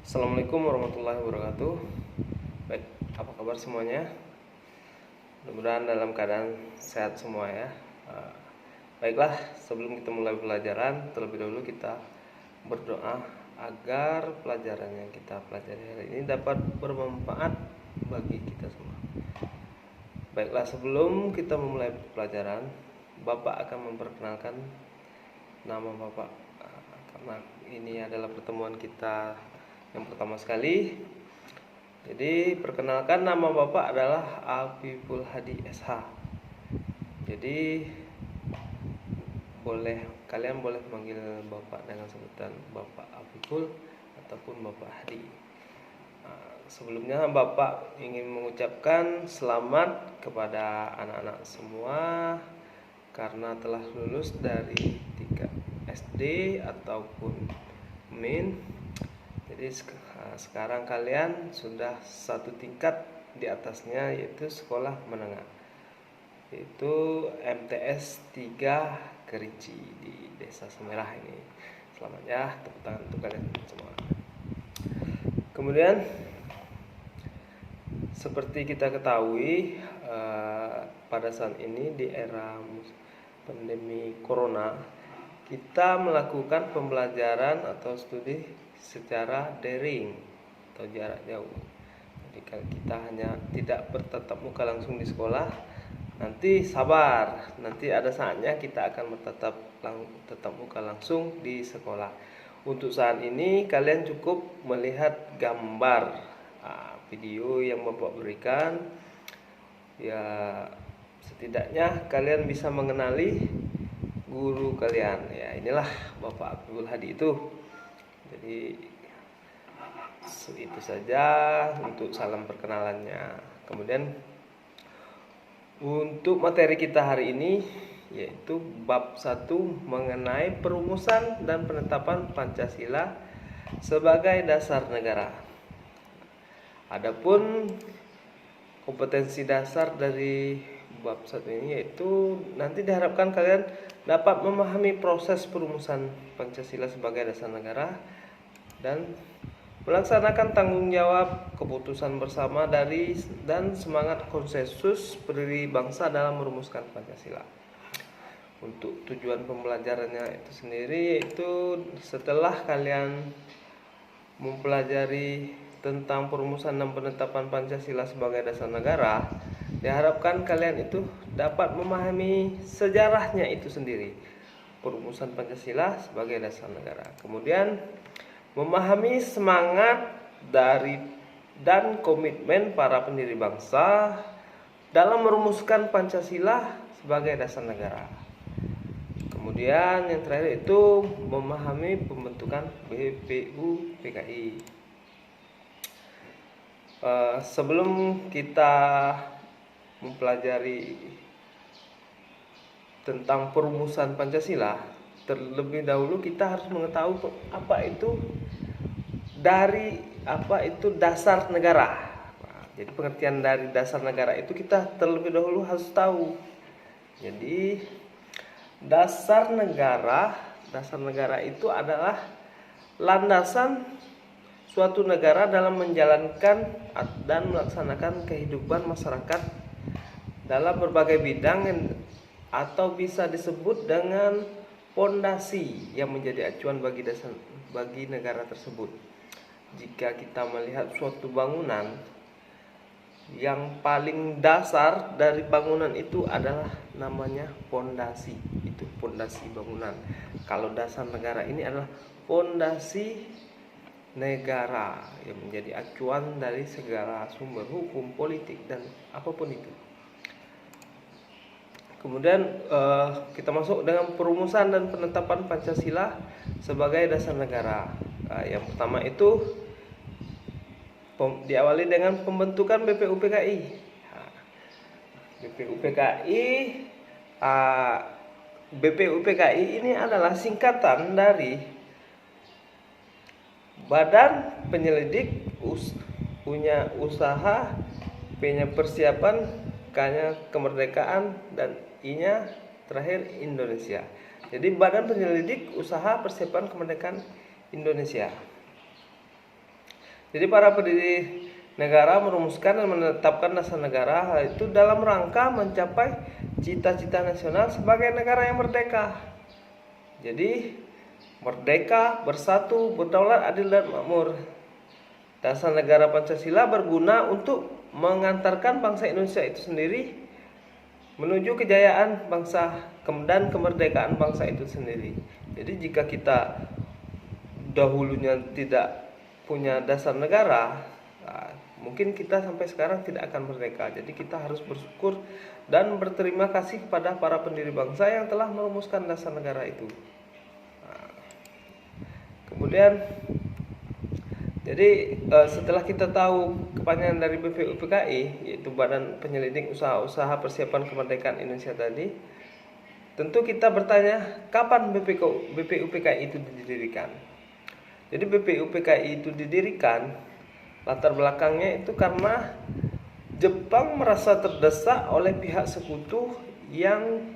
Assalamualaikum warahmatullahi wabarakatuh. Baik, apa kabar semuanya? Mudah-mudahan dalam keadaan sehat semua ya. Baiklah, sebelum kita mulai pelajaran, terlebih dahulu kita berdoa agar pelajaran yang kita pelajari hari ini dapat bermanfaat bagi kita semua. Baiklah, sebelum kita memulai pelajaran, Bapak akan memperkenalkan nama Bapak, karena ini adalah pertemuan kita yang pertama sekali. Jadi perkenalkan, nama Bapak adalah Afiful Hadi SH. Jadi kalian boleh manggil Bapak dengan sebutan Bapak Afiful ataupun Bapak Hadi. Sebelumnya Bapak ingin mengucapkan selamat kepada anak-anak semua karena telah lulus dari 3 SD ataupun MIN. Jadi sekarang kalian sudah satu tingkat di atasnya, yaitu sekolah menengah, yaitu MTS 3 Kerinci di Desa Semerah ini. Selamat ya, tepuk tangan untuk kalian semua. Kemudian seperti kita ketahui, pada saat ini di era pandemi corona, kita melakukan pembelajaran atau studi secara daring atau jarak jauh. Jadi kalau kita hanya tidak bertatap muka langsung di sekolah, nanti sabar, nanti ada saatnya kita akan bertatap muka langsung di sekolah. Untuk saat ini kalian cukup melihat gambar video yang Bapak berikan. Ya, setidaknya kalian bisa mengenali guru kalian. Ya, inilah Bapak Abdul Hadi itu. Jadi itu saja untuk salam perkenalannya. Kemudian untuk materi kita hari ini, yaitu bab 1 mengenai perumusan dan penetapan Pancasila sebagai dasar negara. Adapun kompetensi dasar dari bab 1 ini, yaitu nanti diharapkan kalian dapat memahami proses perumusan Pancasila sebagai dasar negara dan melaksanakan tanggung jawab keputusan bersama dan semangat konsensus pendiri bangsa dalam merumuskan Pancasila. Untuk tujuan pembelajarannya itu sendiri, yaitu setelah kalian mempelajari tentang perumusan dan penetapan Pancasila sebagai dasar negara, diharapkan kalian itu dapat memahami sejarahnya itu sendiri, perumusan Pancasila sebagai dasar negara. Kemudian memahami semangat dan komitmen para pendiri bangsa dalam merumuskan Pancasila sebagai dasar negara. Kemudian yang terakhir itu memahami pembentukan BPUPKI. Sebelum kita mempelajari tentang perumusan Pancasila, terlebih dahulu kita harus mengetahui apa itu dasar negara. Jadi pengertian dari dasar negara itu kita terlebih dahulu harus tahu. Jadi dasar negara itu adalah landasan suatu negara dalam menjalankan dan melaksanakan kehidupan masyarakat dalam berbagai bidang, atau bisa disebut dengan pondasi yang menjadi acuan bagi negara tersebut. Jika kita melihat suatu bangunan, yang paling dasar dari bangunan itu adalah namanya pondasi. Itu pondasi bangunan. Kalau dasar negara ini adalah pondasi negara yang menjadi acuan dari segala sumber hukum, politik, dan apapun itu. Kemudian kita masuk dengan perumusan dan penetapan Pancasila sebagai dasar negara. Yang pertama itu diawali dengan pembentukan BPUPKI. BPUPKI ini adalah singkatan dari Badan Penyelidik, punya usaha, P-nya persiapan, K-nya kemerdekaan, dan I-nya terakhir Indonesia. Jadi Badan Penyelidik Usaha Persiapan Kemerdekaan Indonesia. Jadi para pendiri negara merumuskan dan menetapkan dasar negara, hal itu dalam rangka mencapai cita-cita nasional sebagai negara yang merdeka. Jadi merdeka, bersatu, berdaulat, adil dan makmur. Dasar negara Pancasila berguna untuk mengantarkan bangsa Indonesia itu sendiri menuju kejayaan bangsa dan kemerdekaan bangsa itu sendiri. Jadi jika kita dahulunya tidak punya dasar negara, mungkin kita sampai sekarang tidak akan merdeka. Jadi kita harus bersyukur dan berterima kasih kepada para pendiri bangsa yang telah merumuskan dasar negara itu. Kemudian jadi setelah kita tahu kepanjangan dari BPUPKI, yaitu Badan Penyelidik Usaha-Usaha Persiapan Kemerdekaan Indonesia tadi, tentu kita bertanya kapan BPUPKI itu didirikan. Jadi BPUPKI itu didirikan, latar belakangnya itu karena Jepang merasa terdesak oleh pihak sekutu yang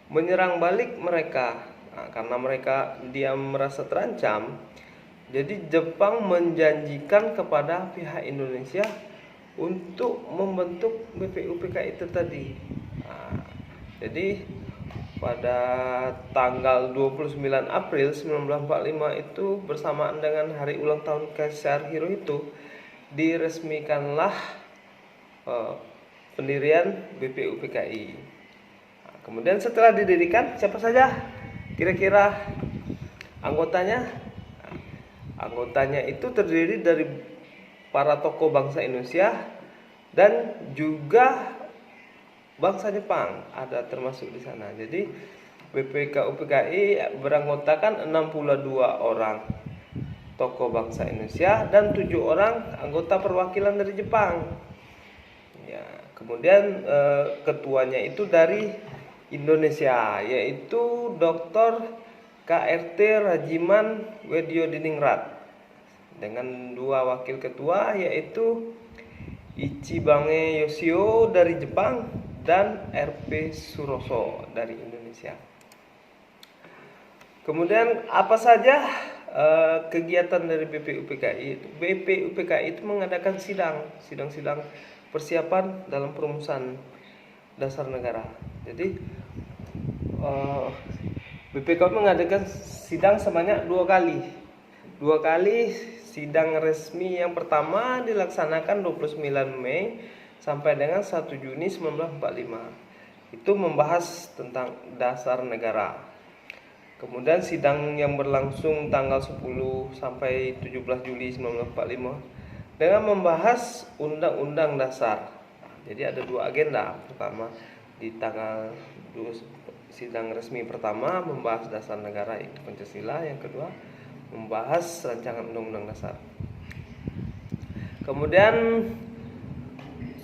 menyerang balik mereka. Karena dia merasa terancam, jadi Jepang menjanjikan kepada pihak Indonesia untuk membentuk BPUPKI itu tadi. Jadi pada tanggal 29 April 1945 itu bersamaan dengan hari ulang tahun Kaisar Hirohito, diresmikanlah pendirian BPUPKI. Kemudian setelah didirikan, siapa saja kira-kira anggotanya? Anggotanya itu terdiri dari para tokoh bangsa Indonesia dan juga bangsa Jepang, ada termasuk di sana. Jadi BPUPKI beranggotakan 62 orang tokoh bangsa Indonesia dan 7 orang anggota perwakilan dari Jepang. Ya, kemudian ketuanya itu dari Indonesia, yaitu Dr. KRT Rajiman Wedyodiningrat, dengan 2 wakil ketua, yaitu Ichibange Yoshio dari Jepang dan RP Suroso dari Indonesia. Kemudian apa saja kegiatan dari BPUPKI itu? BPUPKI itu mengadakan sidang-sidang persiapan dalam perumusan dasar negara. Jadi BPUPKI mengadakan sidang sebanyak 2 kali. 2 kali sidang resmi yang pertama dilaksanakan 29 Mei sampai dengan 1 Juni 1945. Itu membahas tentang dasar negara. Kemudian sidang yang berlangsung tanggal 10 sampai 17 Juli 1945 dengan membahas Undang-Undang Dasar. Jadi ada 2 agenda. Pertama di tanggal sidang resmi pertama membahas dasar negara itu Pancasila, yang kedua membahas rancangan Undang-Undang Dasar. Kemudian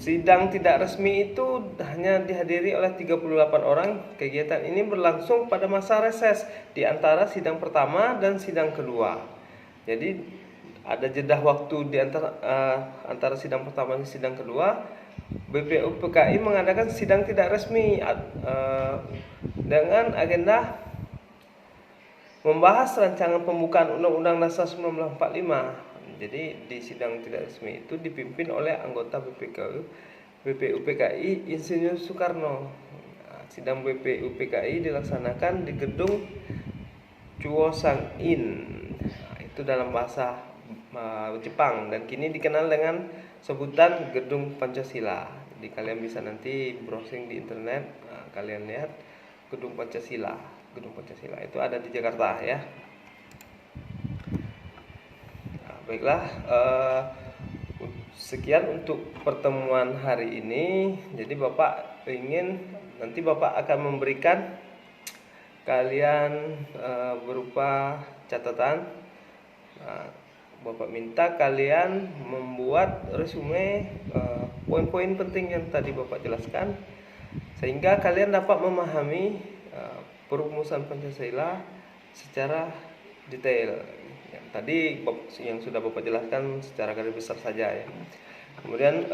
sidang tidak resmi itu hanya dihadiri oleh 38 orang. Kegiatan ini berlangsung pada masa reses di antara sidang pertama dan sidang kedua. Jadi ada jeda waktu di antara sidang pertama dan sidang kedua. BPUPKI mengadakan sidang tidak resmi dengan agenda membahas rancangan pembukaan Undang-Undang Dasar 1945. Jadi di sidang tidak resmi itu dipimpin oleh anggota BPUPKI Insinyur Soekarno. Sidang BPUPKI dilaksanakan di gedung Chuosang-in. Itu dalam bahasa Jepang dan kini dikenal dengan sebutan Gedung Pancasila. Jadi kalian bisa nanti browsing di internet, kalian lihat Gedung Pancasila. Gedung Pancasila itu ada di Jakarta ya. Baiklah, sekian untuk pertemuan hari ini. Jadi Bapak nanti Bapak akan memberikan kalian berupa catatan. Bapak minta kalian membuat resume poin-poin penting yang tadi Bapak jelaskan, sehingga kalian dapat memahami perumusan Pancasila secara detail. Tadi yang sudah Bapak jelaskan secara garis besar saja ya. Kemudian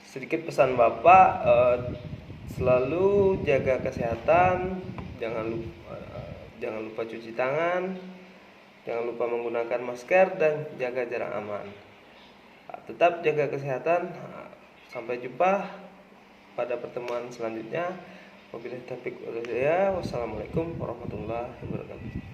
sedikit pesan Bapak, selalu jaga kesehatan, jangan lupa cuci tangan, Jangan lupa menggunakan masker dan jaga jarak aman. Tetap jaga kesehatan. Sampai jumpa pada pertemuan selanjutnya. Wabillahi taufiq wal hidayah. Wassalamualaikum warahmatullahi wabarakatuh.